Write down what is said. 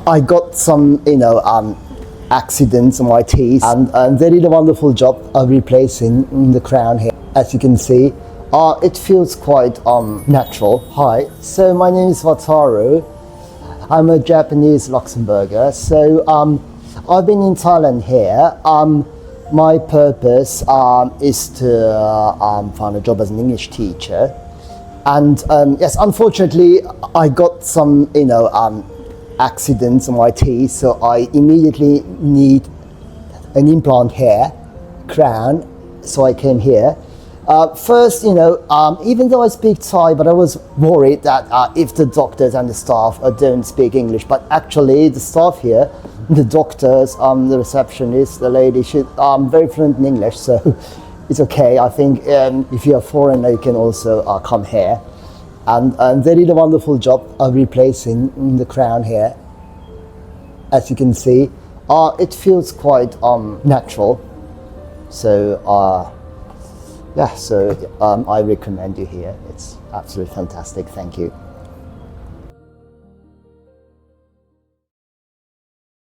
I got some, accidents on my teeth, and they did a wonderful job of replacing the crown here. As you can see, it feels quite natural. Hi, so my name is Wataru. I'm a Japanese-Luxembourger. So I've been in Thailand here. My purpose is to find a job as an English teacher. And yes, unfortunately, I got some, accidents on my teeth, so I immediately need an implant here, crown, so I came here. First, even though I speak Thai, but I was worried that if the doctors and the staff don't speak English, but actually the staff here, the doctors, the receptionist, the lady, she's very fluent in English, so it's okay. I think if you're a foreigner, you can also come here. And they did a wonderful job of replacing the crown here. As you can see, it feels quite natural. So I recommend you here. It's absolutely fantastic. Thank you.